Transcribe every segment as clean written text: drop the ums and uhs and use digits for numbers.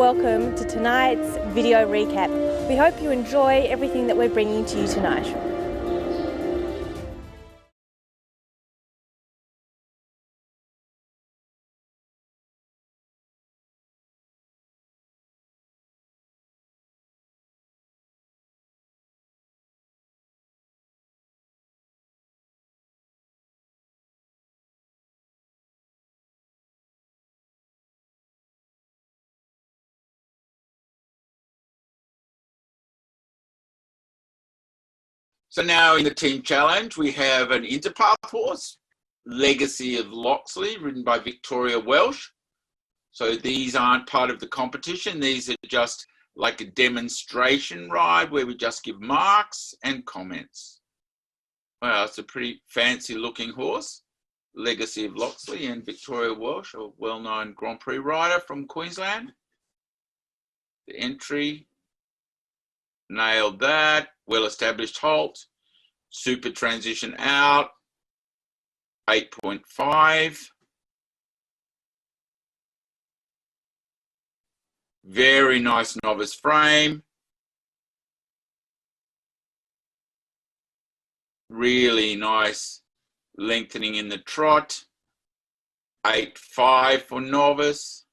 welcome to tonight's video recap. We hope you enjoy everything that we're bringing to you tonight. So now in the team challenge, we have an Interpath horse, Legacy of Loxley, ridden by Victoria Welsh. So these aren't part of the competition. These are just like a demonstration ride where we just give marks and comments. Well, it's a pretty fancy looking horse, Legacy of Loxley, and Victoria Welsh, a well-known Grand Prix rider from Queensland. The entry, nailed that. Well-established halt, super transition out, 8.5. Very nice novice frame. Really nice lengthening in the trot, 8.5 for novice.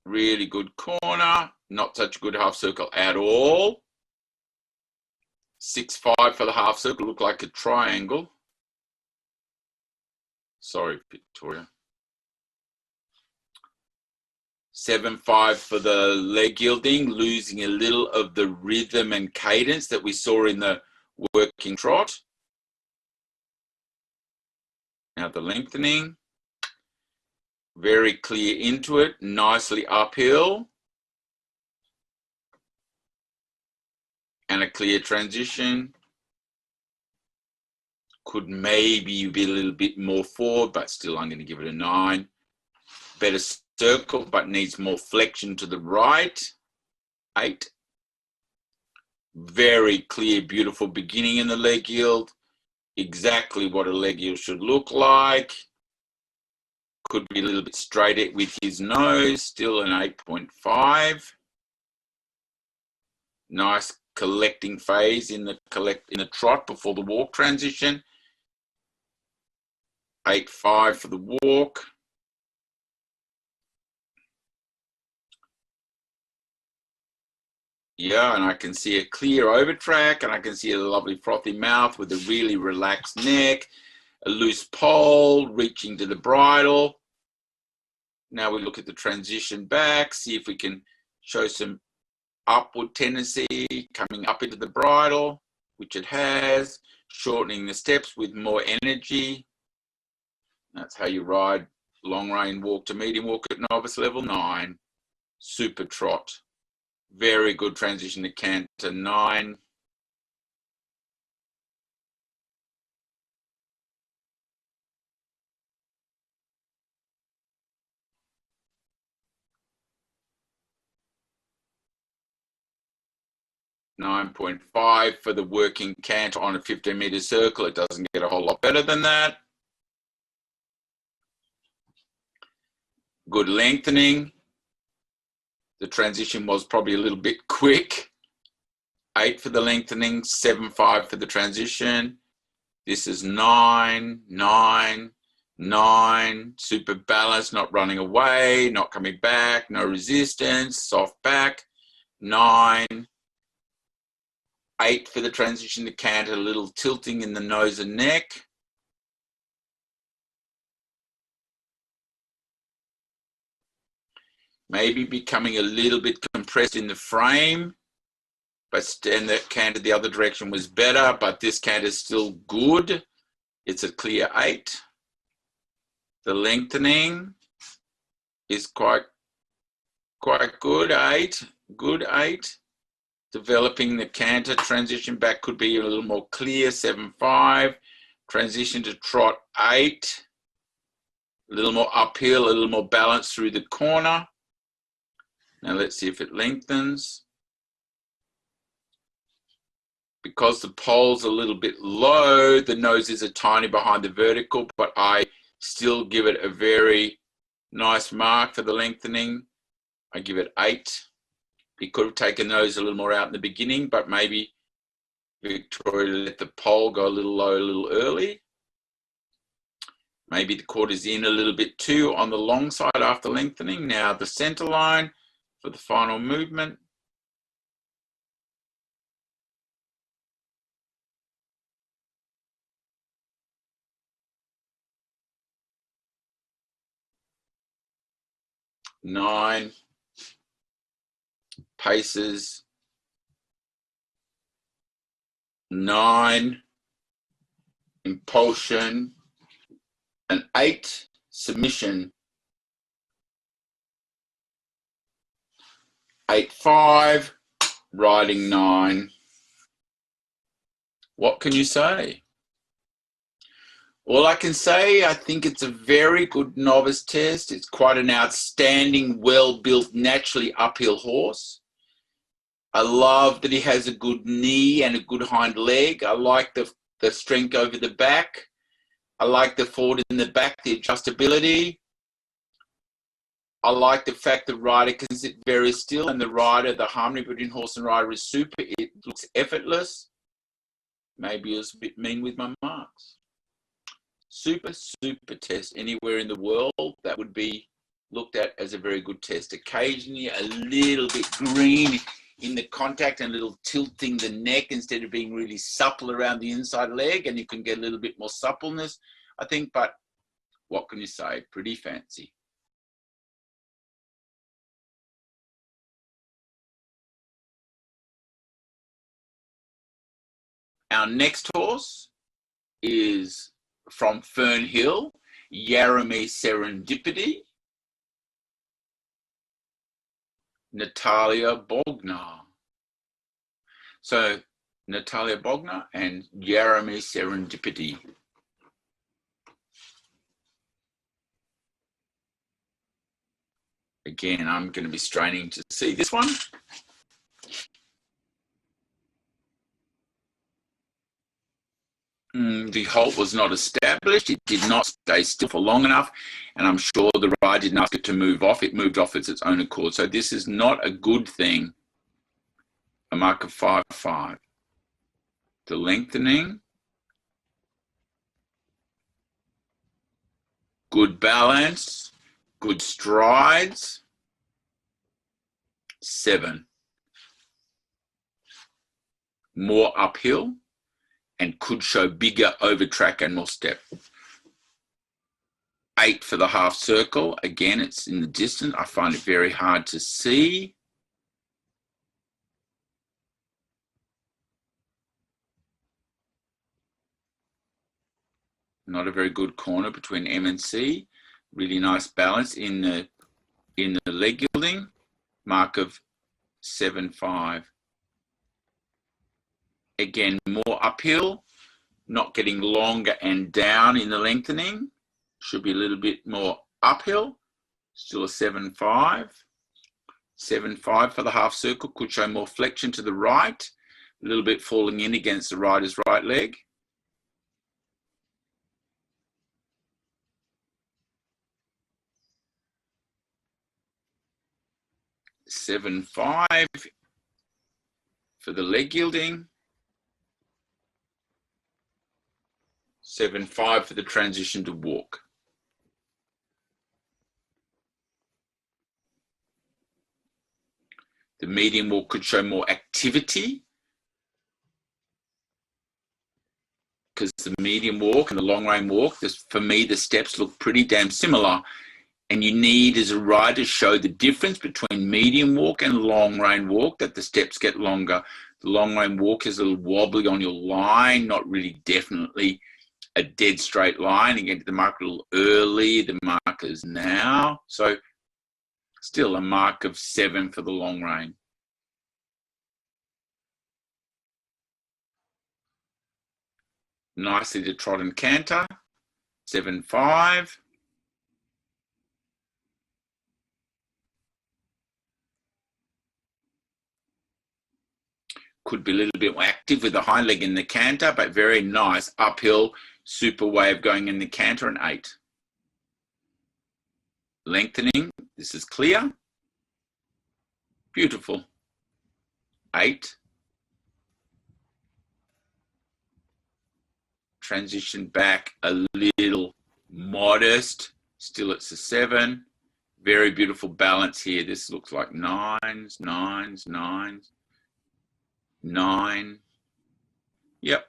Really good corner, not such a good half circle at all. 6.5 for the half circle, look like a triangle. Sorry, Victoria. 7.5 for the leg yielding, losing a little of the rhythm and cadence that we saw in the working trot. Now the lengthening. Very clear into it, nicely uphill. And a clear transition. Could maybe be a little bit more forward, but still I'm going to give it a 9. Better circle, but needs more flexion to the right. 8. Very clear, beautiful beginning in the leg yield. Exactly what a leg yield should look like. Could be a little bit straighter with his nose, still an 8.5. Nice collecting phase in the trot before the walk transition. 8.5 for the walk. Yeah, and I can see a clear over track, and I can see a lovely frothy mouth with a really relaxed neck. A loose pole reaching to the bridle. Now we look at the transition back, see if we can show some upward tendency coming up into the bridle, which it has, shortening the steps with more energy. That's how you ride long rein walk to medium walk at novice level 9. Super trot. Very good transition to canter 9. 9.5 for the working canter on a 15-meter circle. It doesn't get a whole lot better than that. Good lengthening. The transition was probably a little bit quick. 8 for the lengthening, 7.5 for the transition. This is 9, 9, 9. Super balanced, not running away, not coming back, no resistance, soft back. 9. 8 for the transition to canter, a little tilting in the nose and neck. Maybe becoming a little bit compressed in the frame, but and the canter the other direction was better, but this canter is still good. It's a clear 8. The lengthening is quite good, 8. Good 8. Developing the canter, transition back could be a little more clear, 7.5. Transition to trot, 8. A little more uphill, a little more balance through the corner. Now let's see if it lengthens. Because the pole's a little bit low, the nose is a tiny behind the vertical, but I still give it a very Nice mark for the lengthening. I give it 8. He could have taken those a little more out in the beginning, but maybe Victoria let the pole go a little low, a little early. Maybe the quarter's in a little bit too on the long side after lengthening. Now the center line for the final movement. Nine. Paces. 9. Impulsion. An 8. Submission. 8-5. Riding 9. What can you say? All I can say, I think it's a very good novice test. It's quite an outstanding, well-built, naturally uphill horse. I love that he has a good knee and a good hind leg. I like the strength over the back. I like the forward in the back, the adjustability. I like the fact the rider can sit very still, and the harmony between horse and rider is super. It looks effortless. Maybe I was a bit mean with my marks. Super, super test anywhere in the world that would be looked at as a very good test. Occasionally a little bit green in the contact and a little tilting the neck instead of being really supple around the inside leg, and you can get a little bit more suppleness, I think, but what can you say? Pretty fancy. Our next horse is from Fernhill, Yarramie Serendipity, Natalia Bognar. So Natalia Bognar and Yarramie Serendipity. Again, I'm going to be straining to see this one. The halt was not established. It did not stay still for long enough, and I'm sure the rider didn't ask it to move off. It moved off its own accord. So this is not a good thing. A mark of 5-5. The lengthening. Good balance. Good strides. 7. More uphill, and could show bigger over track and more step. 8 for the half circle. Again, it's in the distance. I find it very hard to see. Not a very good corner between M and C. Really nice balance in the leg gilding. Mark of 7-5. Again, more uphill, not getting longer and down in the lengthening. Should be a little bit more uphill. Still a 7-5. 7-5 for the half circle. Could show more flexion to the right. A little bit falling in against the rider's right leg. 7-5 for the leg yielding. 7-5 for the transition to walk. The medium walk could show more activity, because the medium walk and the long range walk, for me, the steps look pretty damn similar. And you need, as a rider, to show the difference between medium walk and long range walk, that the steps get longer. The long range walk is a little wobbly on your line, not really definitely a dead straight line. You get to the mark a little early, the markers now. So still a mark of 7 for the long range. Nicely to trot and canter. 7-5. Could be a little bit more active with the hind leg in the canter, but very nice uphill, super way of going in the canter, an 8. lengthening. This is clear. Beautiful. 8. Transition back a little, modest. Still it's a 7. Very beautiful balance here. This looks like 9s, 9s, 9s, 9. Yep.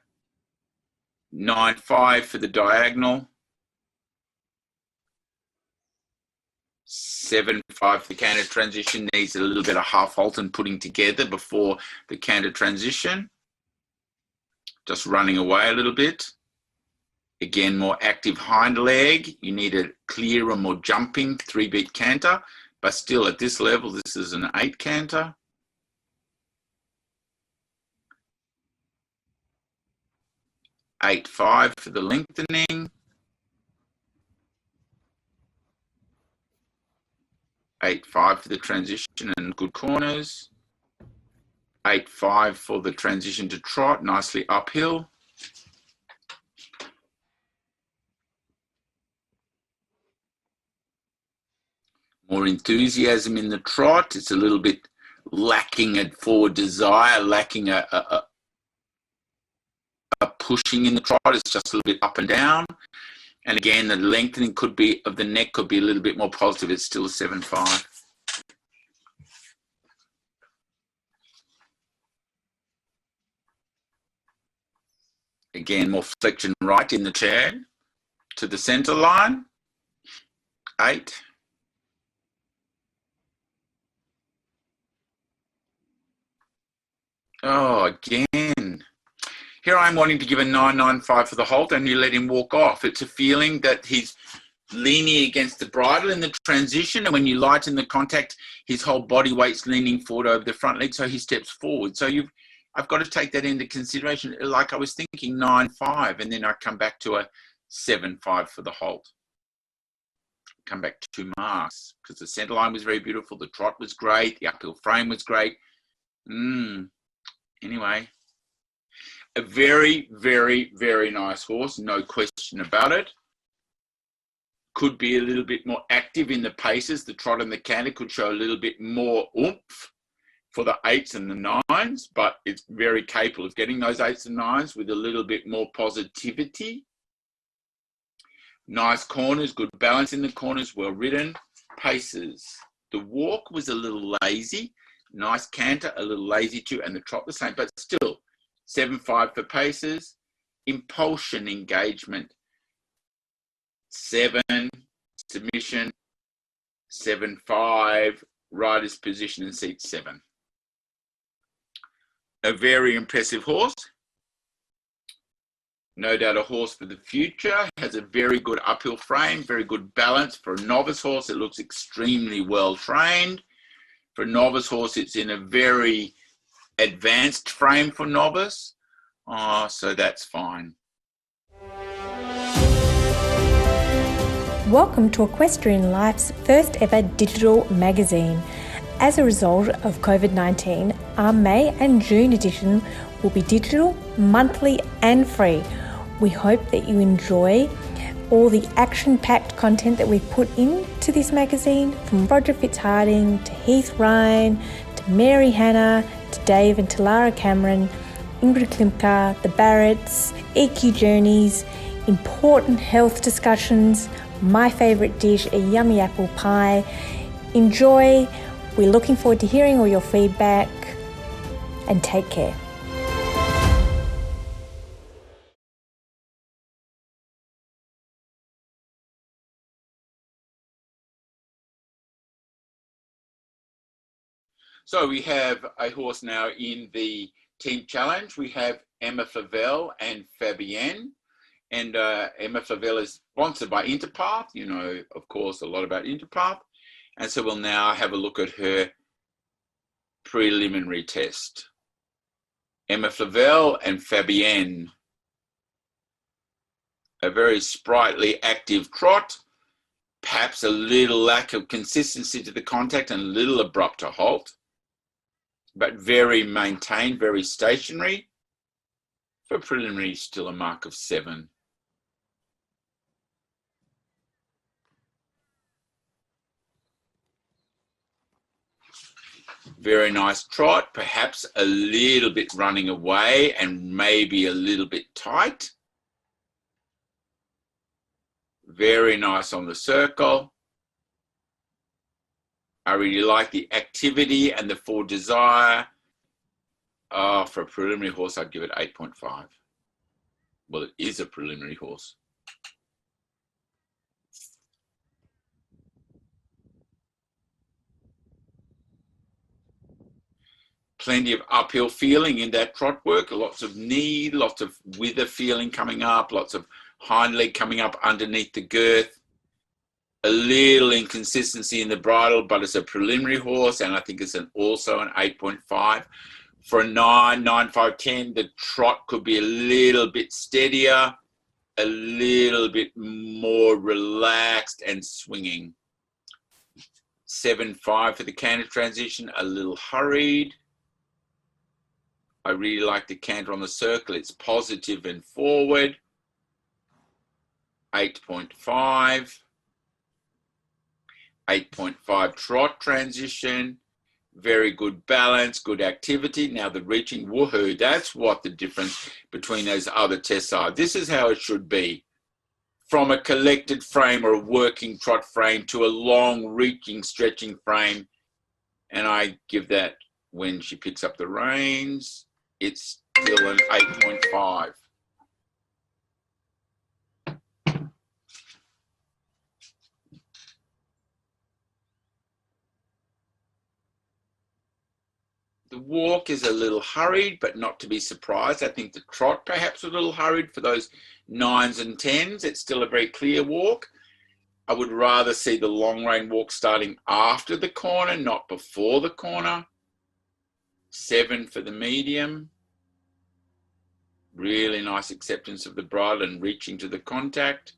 9, 5 for the diagonal. 7, 5 for the canter transition. Needs a little bit of half halt and putting together before the canter transition. Just running away a little bit. Again, more active hind leg. You need a clearer, more jumping 3-beat canter, but still at this level, this is an 8 canter. 8, 5 for the lengthening. 8, 5 for the transition and good corners. 8, 5 for the transition to trot, nicely uphill. More enthusiasm in the trot. It's a little bit lacking a forward desire, lacking a pushing in the trot. It's just a little bit up and down. And again, the lengthening could be of the neck could be a little bit more positive. It's still a 7, 5. Again, more flexion right in the chair to the center line. 8. Oh, again. Here I'm wanting to give a 9, 9, 5 for the halt, and you let him walk off. It's a feeling that he's leaning against the bridle in the transition, and when you lighten the contact, his whole body weight's leaning forward over the front leg, so he steps forward. So I've got to take that into consideration. Like I was thinking 9, 5, and then I come back to a 7, 5 for the halt. Come back to 2 marks, because the center line was very beautiful, the trot was great, the uphill frame was great. Anyway, a very, very, very nice horse, no question about it. Could be a little bit more active in the paces. The trot and the canter could show a little bit more oomph for the 8s and the 9s, but it's very capable of getting those 8s and 9s with a little bit more positivity. Nice corners, good balance in the corners, well ridden. Paces. The walk was a little lazy. Nice canter, a little lazy too, and the trot the same, but still 7, 5 for paces. Impulsion engagement. 7, submission. 7, 5, rider's position in seat 7. A very impressive horse. No doubt a horse for the future. Has a very good uphill frame, very good balance. For a novice horse, it looks extremely well trained. For a novice horse, it's in a very advanced frame for novice. So that's fine. Welcome to Equestrian Life's first ever digital magazine. As a result of COVID-19, our May and June edition will be digital, monthly and free. We hope that you enjoy all the action-packed content that we've put into this magazine, from Roger Fitzhardinge to Heath Ryan to Mary Hannah to Dave and Talara Cameron, Ingrid Klimka, the Barretts, EQ Journeys, important health discussions, my favourite dish, a yummy apple pie. Enjoy. We're looking forward to hearing all your feedback, and take care. So we have a horse now in the team challenge. We have Emma Flavel and Fabienne. And Emma Flavel is sponsored by Interpath. You know, of course, a lot about Interpath. And so we'll now have a look at her preliminary test. Emma Flavel and Fabienne. A very sprightly, active trot. Perhaps a little lack of consistency to the contact and a little abrupt to halt. But very maintained, very stationary. For preliminary, still a mark of 7. Very nice trot, perhaps a little bit running away and maybe a little bit tight. Very nice on the circle. I really like the activity and the for desire. For a preliminary horse, I'd give it 8.5. Well, it is a preliminary horse. Plenty of uphill feeling in that trot work, lots of knee, lots of wither feeling coming up, lots of hind leg coming up underneath the girth. A little inconsistency in the bridle, but it's a preliminary horse, and I think it's also an 8.5. For a 9, 9, 5, 10, the trot could be a little bit steadier, a little bit more relaxed and swinging. 7.5 for the canter transition, a little hurried. I really like the canter on the circle. It's positive and forward. 8.5. 8.5 trot transition. Very good balance, good activity. Now the reaching, woohoo, that's what the difference between those other tests are. This is how it should be. From a collected frame or a working trot frame to a long reaching, stretching frame. And I give that, when she picks up the reins, it's still an 8.5. The walk is a little hurried, but not to be surprised. I think the trot perhaps a little hurried for those 9s and 10s. It's still a very clear walk. I would rather see the long rein walk starting after the corner, not before the corner. 7 for the medium. Really nice acceptance of the bridle and reaching to the contact.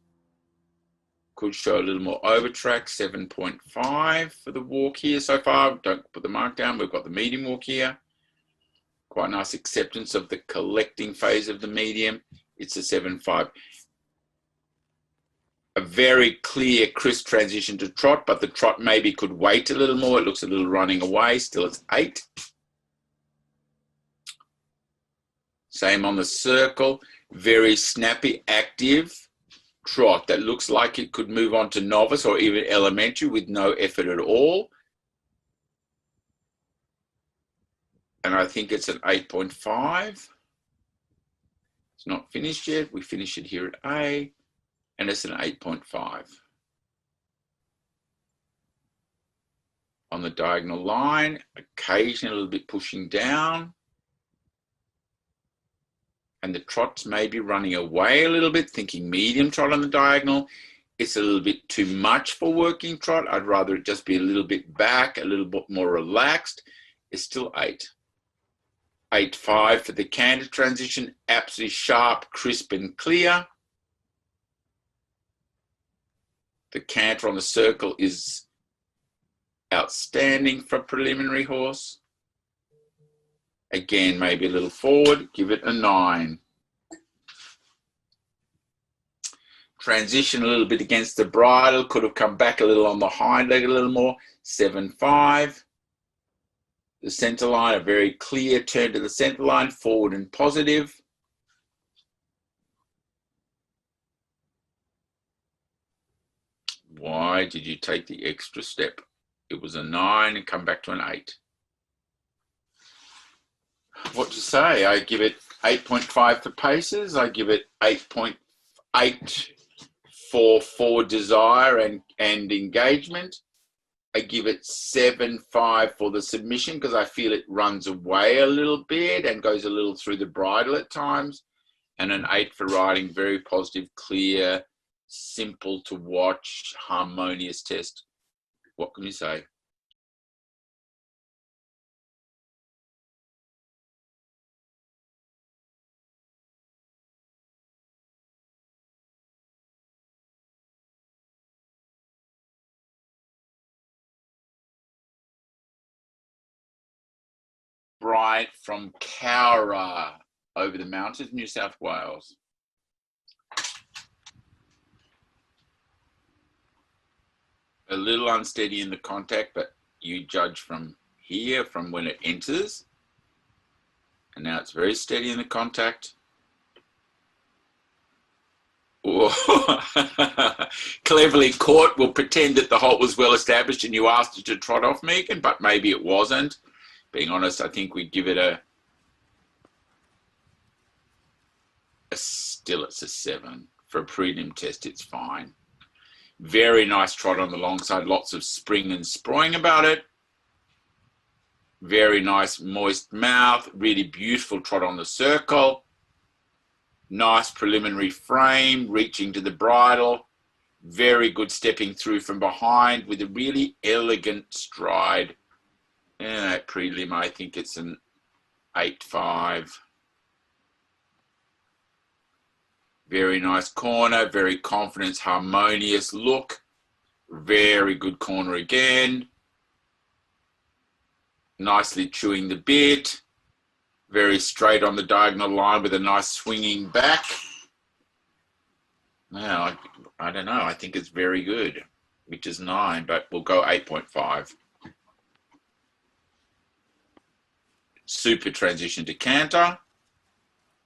Could show a little more overtrack. 7.5 for the walk here so far. Don't put the mark down. We've got the medium walk here. Quite nice acceptance of the collecting phase of the medium. It's a 7.5. A very clear, crisp transition to trot, but the trot maybe could wait a little more. It looks a little running away. Still, it's 8. Same on the circle. Very snappy, active trot that looks like it could move on to novice or even elementary with no effort at all. And I think it's an 8.5. It's not finished yet. We finish it here at A, and it's an 8.5. On the diagonal line, occasionally a little bit pushing down. And the trot's maybe running away a little bit, thinking medium trot on the diagonal. It's a little bit too much for working trot. I'd rather it just be a little bit back, a little bit more relaxed. It's still 8. 8.5 for the canter transition. Absolutely sharp, crisp and clear. The canter on the circle is outstanding for a preliminary horse. Again, maybe a little forward, give it a 9. Transition a little bit against the bridle, could have come back a little on the hind leg a little more. 7.5. The center line, a very clear turn to the center line, forward and positive. Why did you take the extra step? It was a 9 and come back to an 8. What to say? I give it 8.5 for paces. I give it 8.8 for forward desire and engagement. I give it 7.5 for the submission because I feel it runs away a little bit and goes a little through the bridle at times. And an 8 for riding. Very positive, clear, simple to watch, harmonious test. What can you say? Bright from Cowra over the mountains, New South Wales. A little unsteady in the contact, but you judge from here from when it enters. And now it's very steady in the contact. Cleverly caught. Will pretend that the halt was well established and you asked her to trot off, Megan, but maybe it wasn't. Being honest, I think we'd give it still it's a 7. For a prelim test, it's fine. Very nice trot on the long side, lots of spring and sproing about it. Very nice moist mouth, really beautiful trot on the circle. Nice preliminary frame, reaching to the bridle. Very good stepping through from behind with a really elegant stride. And that prelim, I think it's an 8.5. Very nice corner, very confident, harmonious look. Very good corner again. Nicely chewing the bit. Very straight on the diagonal line with a nice swinging back. Now, I don't know. I think it's very good, which is 9, but we'll go 8.5. Super transition to canter.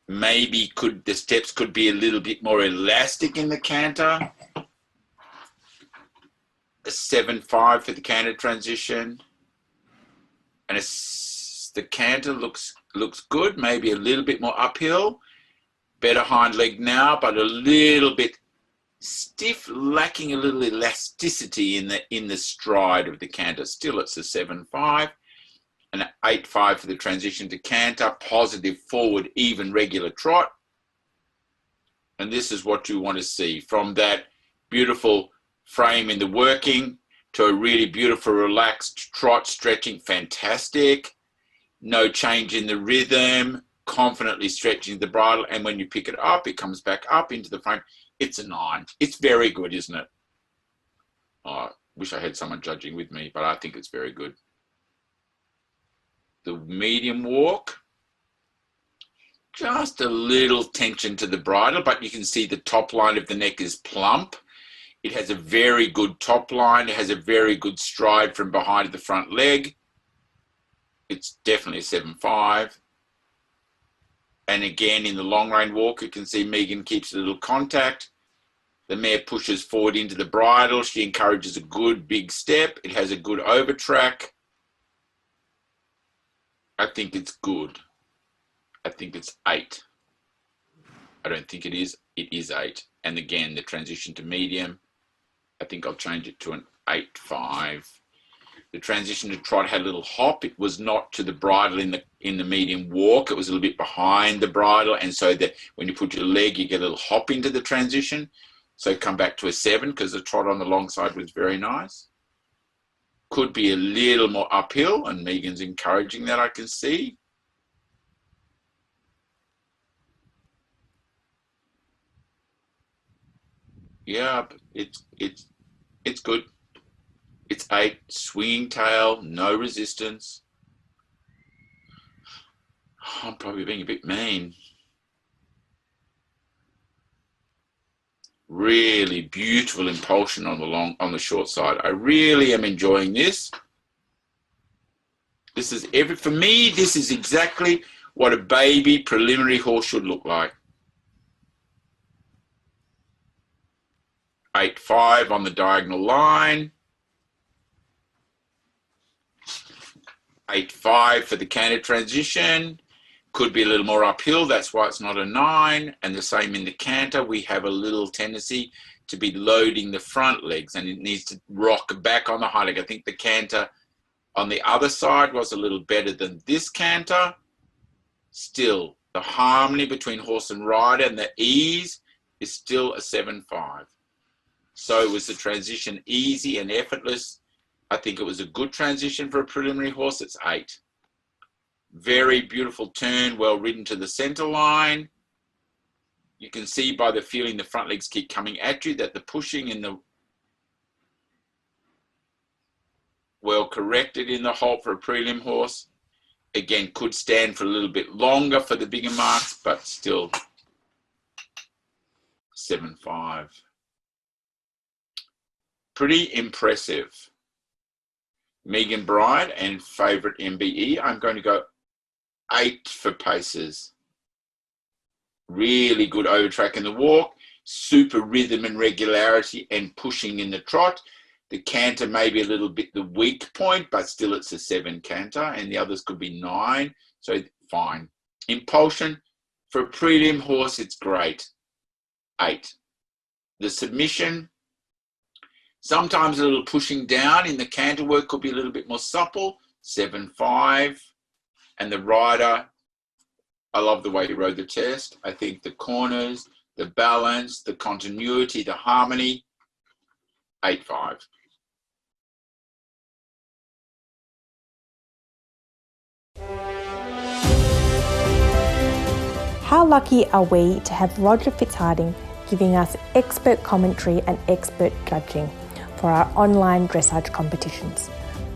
Maybe the steps could be a little bit more elastic in the canter. A 7.5 for the canter transition. And the canter looks good, maybe a little bit more uphill. Better hind leg now, but a little bit stiff, lacking a little elasticity in the stride of the canter. Still, it's a 7.5. An 8.5 for the transition to canter, positive forward, even regular trot. And this is what you want to see from that beautiful frame in the working to a really beautiful relaxed trot, stretching, fantastic. No change in the rhythm, confidently stretching the bridle. And when you pick it up, it comes back up into the frame. It's a 9. It's very good, isn't it? Oh, I wish I had someone judging with me, but I think it's very good. The medium walk, just a little tension to the bridle, but you can see the top line of the neck is plump. It has a very good top line. It has a very good stride from behind the front leg. It's definitely a 7.5. And again, in the long rein walk, you can see Megan keeps a little contact. The mare pushes forward into the bridle. She encourages a good big step. It has a good overtrack. I think it's good. I think it's 8. I don't think it is. It is 8. And again, the transition to medium, I think I'll change it to an 8.5. The transition to trot had a little hop. It was not to the bridle in the medium walk. It was a little bit behind the bridle. And so that when you put your leg, you get a little hop into the transition. So come back to a 7 because the trot on the long side was very nice. Could be a little more uphill, and Megan's encouraging that, I can see. Yeah, it's good. It's 8, swinging tail, no resistance. I'm probably being a bit mean. Really beautiful impulsion on the short side. I really am enjoying this. This is for me, this is exactly what a baby preliminary horse should look like. 8.5 on the diagonal line. 8.5 for the canter transition. Could be a little more uphill, that's why it's not a 9. And the same in the canter, we have a little tendency to be loading the front legs and it needs to rock back on the hind leg. I think the canter on the other side was a little better than this canter. Still, the harmony between horse and rider and the ease is still a 7.5. So was the transition easy and effortless? I think it was a good transition for a preliminary horse. It's 8. Very beautiful turn, well ridden to the center line. You can see by the feeling the front legs keep coming at you that the pushing in the well corrected in the halt for a prelim horse. Again, could stand for a little bit longer for the bigger marks, but still 7.5. Pretty impressive. Megan Bryant and favourite MBE. I'm going to go 8 for paces. Really good over track in the walk, super rhythm and regularity and pushing in the trot. The canter may be a little bit the weak point, but still it's a 7 canter, and the others could be 9, so fine. Impulsion, for a prelim horse, it's great, 8. The submission, sometimes a little pushing down in the canter work could be a little bit more supple, 7-5. And the rider, I love the way he rode the test. I think the corners, the balance, the continuity, the harmony, 8-5. How lucky are we to have Roger Fitzhardinge giving us expert commentary and expert judging for our online dressage competitions.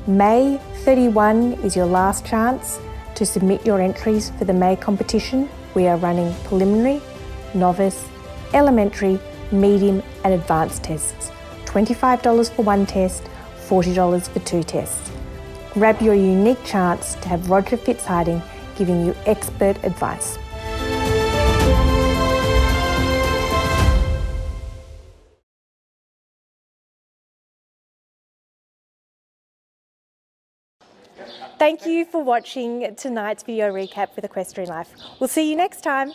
May 31 is your last chance to submit your entries for the May competition. We are running preliminary, novice, elementary, medium and advanced tests. $25 for one test, $40 for 2 tests. Grab your unique chance to have Roger Fitzhardinge giving you expert advice. Thank you for watching tonight's video recap with Equestrian Life. We'll see you next time.